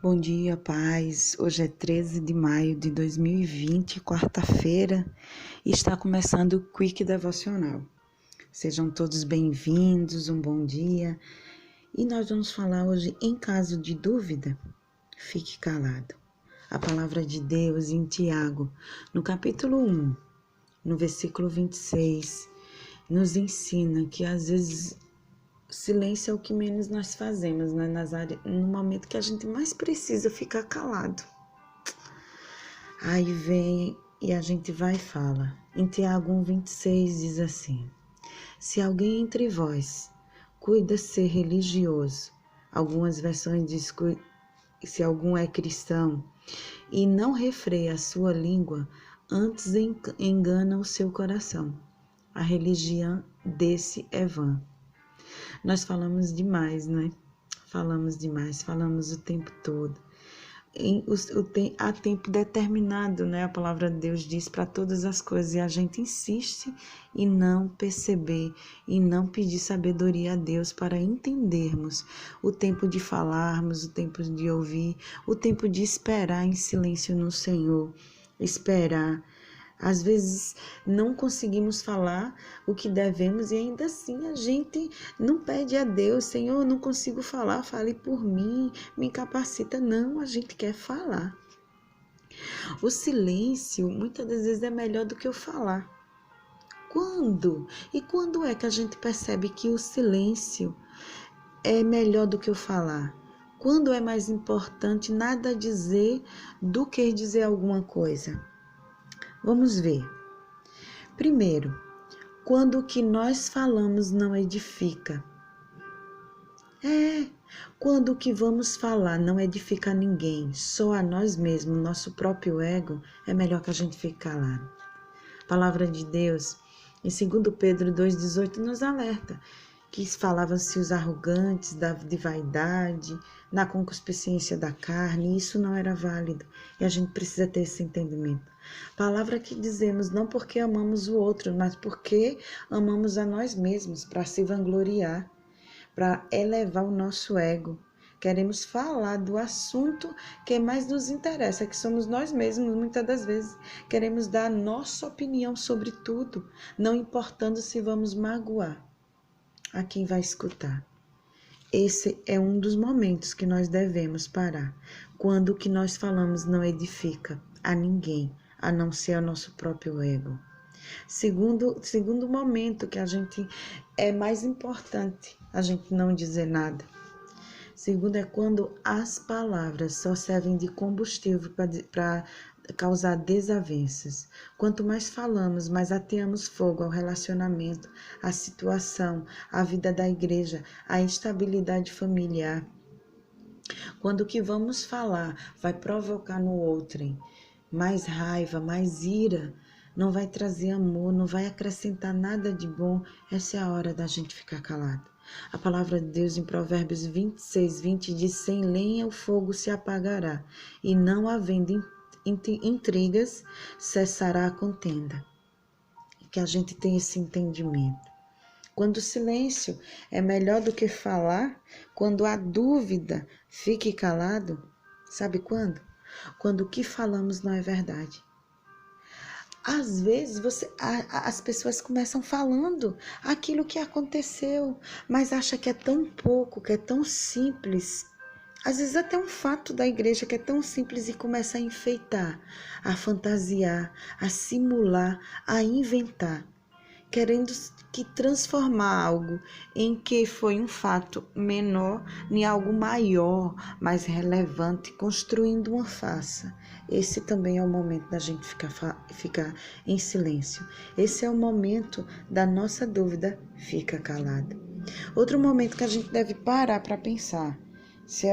Bom dia, paz. Hoje é 13 de maio de 2020, quarta-feira, e está começando o Quick Devocional. Sejam todos bem-vindos, um bom dia. E nós vamos falar hoje, em caso de dúvida, fique calado. A palavra de Deus em Tiago, no capítulo 1, no versículo 26, nos ensina que às vezes silêncio é o que menos nós fazemos, né? No momento que a gente mais precisa ficar calado. Aí vem e a gente vai e fala. Em Tiago 1,26 diz assim: se alguém entre vós cuida ser religioso, algumas versões diz se algum é cristão, e não refreia a sua língua, antes engana o seu coração. A religião desse é vã. Nós falamos demais, né? Falamos demais, falamos o tempo todo. Há tempo determinado, né? A palavra de Deus diz para todas as coisas e a gente insiste em não perceber e não pedir sabedoria a Deus para entendermos o tempo de falarmos, o tempo de ouvir, o tempo de esperar em silêncio no Senhor, esperar. Às vezes não conseguimos falar o que devemos e ainda assim a gente não pede a Deus: Senhor, eu não consigo falar, fale por mim, me incapacita. Não, a gente quer falar. O silêncio muitas das vezes é melhor do que o falar. Quando? E quando é que a gente percebe que o silêncio é melhor do que o falar? Quando é mais importante nada dizer do que dizer alguma coisa? Vamos ver. Primeiro, quando o que nós falamos não edifica. Quando o que vamos falar não edifica ninguém, só a nós mesmos, nosso próprio ego, é melhor que a gente fique calado. A palavra de Deus, em 2 Pedro 2,18, nos alerta que falavam-se os arrogantes de vaidade, na concupiscência da carne, e isso não era válido. E a gente precisa ter esse entendimento. Palavra que dizemos não porque amamos o outro, mas porque amamos a nós mesmos, para se vangloriar, para elevar o nosso ego. Queremos falar do assunto que mais nos interessa, que somos nós mesmos, muitas das vezes. Queremos dar a nossa opinião sobre tudo, não importando se vamos magoar a quem vai escutar. Esse é um dos momentos que nós devemos parar, quando o que nós falamos não edifica a ninguém, a não ser ao nosso próprio ego. Segundo momento que a gente é mais importante a gente não dizer nada. Segundo é quando as palavras só servem de combustível para causar desavenças. Quanto mais falamos, mais ateamos fogo ao relacionamento, à situação, à vida da igreja, à instabilidade familiar. Quando o que vamos falar vai provocar no outrem mais raiva, mais ira, não vai trazer amor, não vai acrescentar nada de bom, essa é a hora da gente ficar calado. A palavra de Deus em Provérbios 26:20 diz: sem lenha o fogo se apagará, e não havendo intrigas, cessará a contenda. Que a gente tenha esse entendimento. Quando o silêncio é melhor do que falar, quando há dúvida, fique calado. Sabe quando? Quando o que falamos não é verdade. Às vezes as pessoas começam falando aquilo que aconteceu, mas acha que é tão pouco, que é tão simples. Às vezes até um fato da igreja que é tão simples e começa a enfeitar, a fantasiar, a simular, a inventar, querendo que transformar algo em que foi um fato menor em algo maior, mais relevante, construindo uma farsa. Esse também é o momento da gente ficar em silêncio. Esse é o momento da nossa dúvida, fica calado. Outro momento que a gente deve parar para pensar, se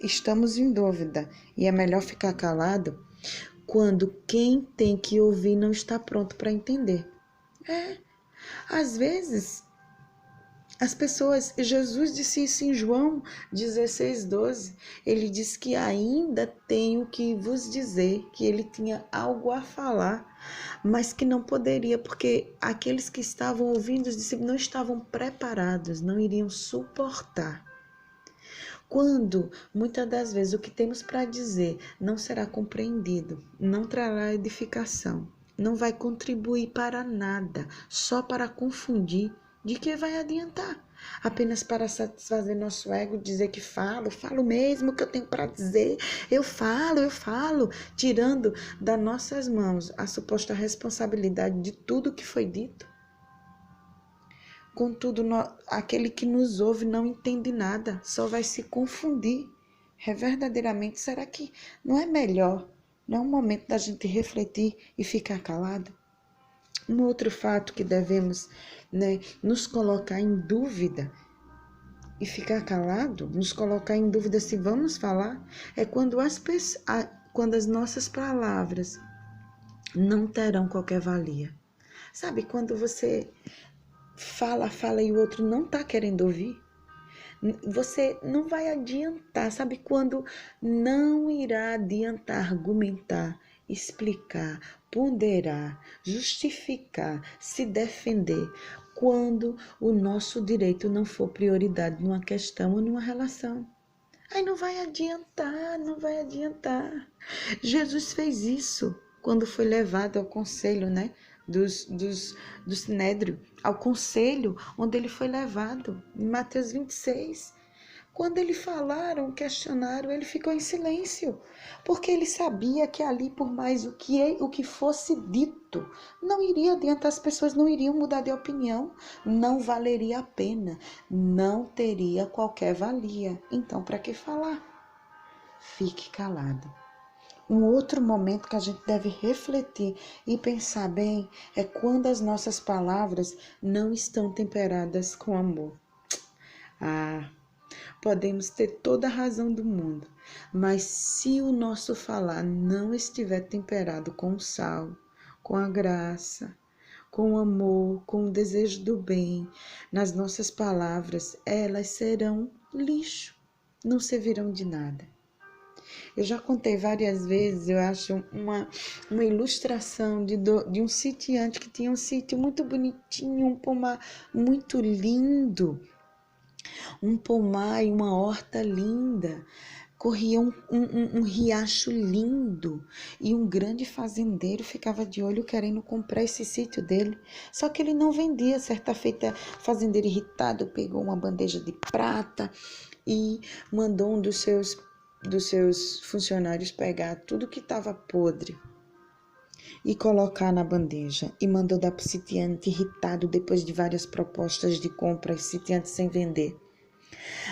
estamos em dúvida e é melhor ficar calado, quando quem tem que ouvir não está pronto para entender. Às vezes, as pessoas, Jesus disse isso em João 16:12, ele disse que ainda tenho que vos dizer, que ele tinha algo a falar, mas que não poderia, porque aqueles que estavam ouvindo os discípulos não estavam preparados, não iriam suportar. Quando, muitas das vezes, o que temos para dizer não será compreendido, não trará edificação, não vai contribuir para nada, só para confundir, de que vai adiantar? Apenas para satisfazer nosso ego, dizer que falo mesmo o que eu tenho para dizer, eu falo, tirando das nossas mãos a suposta responsabilidade de tudo que foi dito. Contudo, aquele que nos ouve não entende nada, só vai se confundir. Verdadeiramente, será que não é melhor? Não é um momento da gente refletir e ficar calado? Um outro fato que devemos, nos colocar em dúvida e ficar calado, nos colocar em dúvida se vamos falar, é quando as nossas palavras não terão qualquer valia. Sabe, quando você fala e o outro não está querendo ouvir, você não vai adiantar. Sabe quando não irá adiantar argumentar, explicar, ponderar, justificar, se defender, quando o nosso direito não for prioridade numa questão ou numa relação? Aí não vai adiantar. Jesus fez isso quando foi levado ao conselho, do Sinédrio, ao conselho onde ele foi levado, em Mateus 26. Quando ele questionaram, ele ficou em silêncio, porque ele sabia que ali, por mais o que fosse dito, não iria adiantar, as pessoas não iriam mudar de opinião, não valeria a pena, não teria qualquer valia. Então, para que falar? Fique calado. Um outro momento que a gente deve refletir e pensar bem é quando as nossas palavras não estão temperadas com amor. Podemos ter toda a razão do mundo, mas se o nosso falar não estiver temperado com o sal, com a graça, com o amor, com o desejo do bem, nas nossas palavras, elas serão lixo, não servirão de nada. Eu já contei várias vezes, eu acho, uma ilustração de um sitiante que tinha um sítio muito bonitinho, um pomar muito lindo, um pomar e uma horta linda. Corria um riacho lindo e um grande fazendeiro ficava de olho querendo comprar esse sítio dele. Só que ele não vendia. Certa feita, o fazendeiro irritado pegou uma bandeja de prata e mandou um dos seus funcionários pegar tudo que estava podre e colocar na bandeja, e mandou dar para o sitiante irritado depois de várias propostas de compra, sitiante sem vender.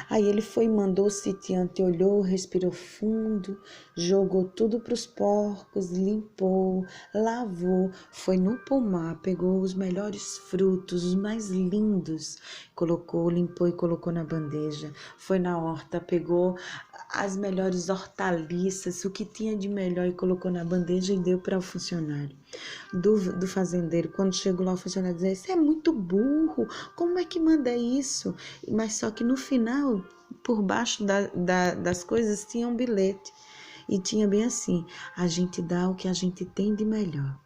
Aí ele foi e mandou, o sitiante olhou, respirou fundo, jogou tudo para os porcos, limpou, lavou, foi no pomar, pegou os melhores frutos, os mais lindos, colocou, limpou e colocou na bandeja. Foi na horta, pegou as melhores hortaliças, o que tinha de melhor, e colocou na bandeja e deu para o funcionário do fazendeiro. Quando chegou lá, o funcionário dizia: "Você é muito burro, como é que manda isso?" Mas só que no final, por baixo das coisas, tinha um bilhete. E tinha bem assim: a gente dá o que a gente tem de melhor.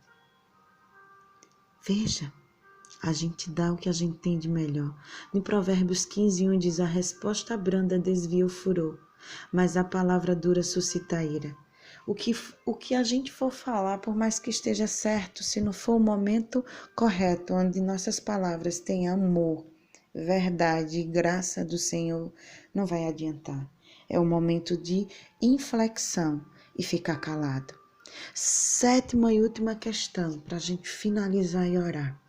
Veja, a gente dá o que a gente tem de melhor. No Provérbios 15:1 diz: a resposta branda desvia o furor, mas a palavra dura suscita a ira. O que a gente for falar, por mais que esteja certo, se não for o momento correto, onde nossas palavras têm amor, verdade e graça do Senhor, não vai adiantar. É o momento de inflexão e ficar calado. 7ª e última questão, para a gente finalizar e orar.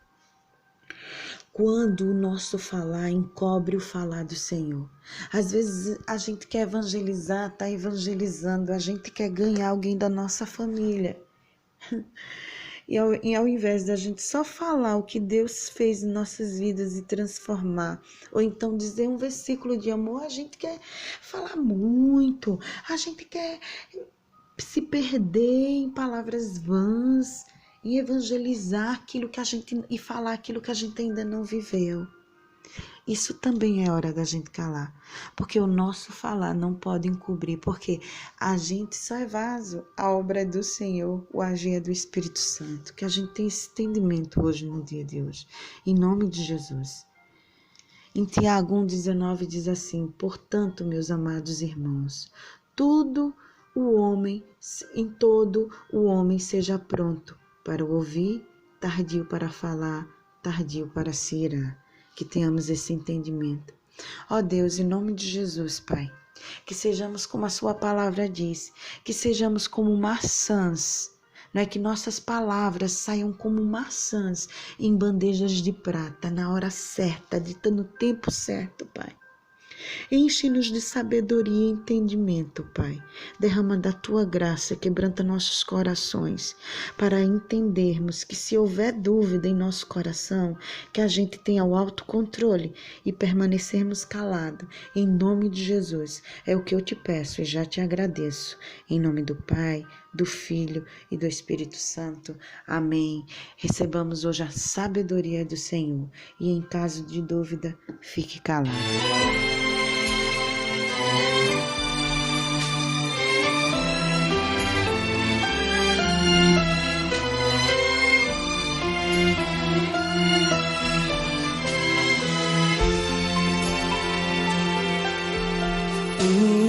Quando o nosso falar encobre o falar do Senhor. Às vezes a gente quer evangelizar, está evangelizando, a gente quer ganhar alguém da nossa família. E ao invés da gente só falar o que Deus fez em nossas vidas e transformar, ou então dizer um versículo de amor, a gente quer falar muito, a gente quer se perder em palavras vãs, em evangelizar aquilo que a gente e falar aquilo que a gente ainda não viveu. Isso também é hora da gente calar, porque o nosso falar não pode encobrir, porque a gente só é vaso, a obra é do Senhor, o agir é do Espírito Santo. Que a gente tenha esse entendimento hoje, no dia de hoje, em nome de Jesus. Em Tiago 1,19 diz assim: portanto, meus amados irmãos, em todo o homem seja pronto para ouvir, tardio para falar, tardio para se irar. Que tenhamos esse entendimento. Ó Deus, em nome de Jesus, Pai, que sejamos como a sua palavra diz, que sejamos como maçãs, não é que nossas palavras saiam como maçãs em bandejas de prata, na hora certa, no tempo certo, Pai. Enche-nos de sabedoria e entendimento, Pai. Derrama da Tua graça, quebranta nossos corações, para entendermos que se houver dúvida em nosso coração, que a gente tenha o autocontrole e permanecermos calados. Em nome de Jesus, é o que eu te peço e já te agradeço. Em nome do Pai, do Filho e do Espírito Santo. Amém. Recebamos hoje a sabedoria do Senhor e em caso de dúvida, fique calado.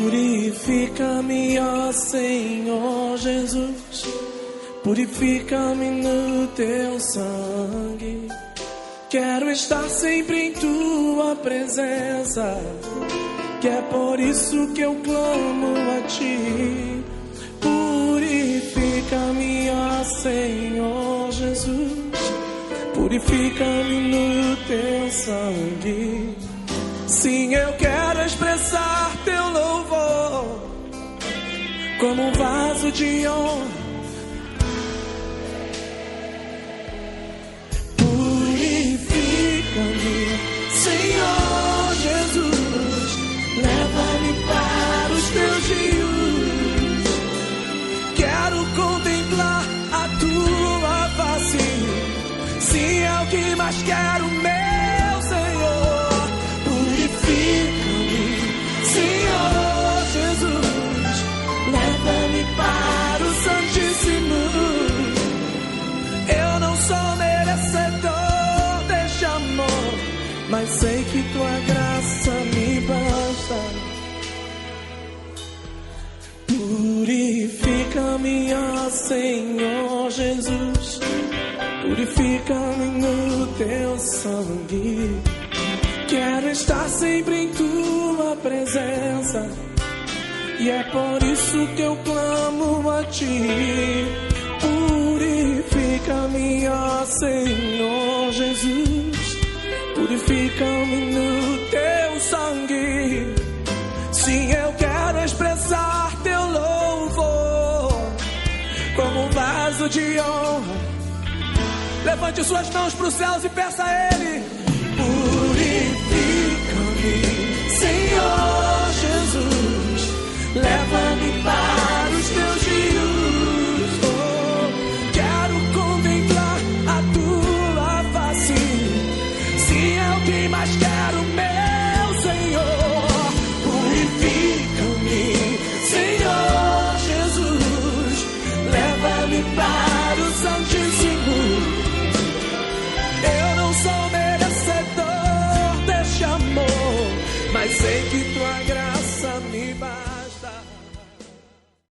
Purifica-me, ó Senhor Jesus, purifica-me no teu sangue. Quero estar sempre em tua presença, que é por isso que eu clamo a ti. Purifica-me, ó Senhor Jesus, purifica-me no teu sangue. Sim, eu quero expressar teu louvor como um vaso de honra. Purifica-me, Senhor Jesus, leva-me para os teus rios. Quero contemplar a tua face, sim, é o que mais quero, meu Senhor. Purifica-me, Senhor Jesus, leva-me para o Santíssimo. Eu não sou merecedor deste amor, mas sei que tua graça me basta. Purifica-me, ó Senhor Jesus, purifica-me no teu sangue. Quero estar sempre em tua presença, e é por isso que eu clamo a ti. Purifica-me, ó Senhor Jesus, purifica-me no teu sangue. Sim, eu quero expressar teu louvor como um vaso de honra. Levante suas mãos para os céus e peça a Ele.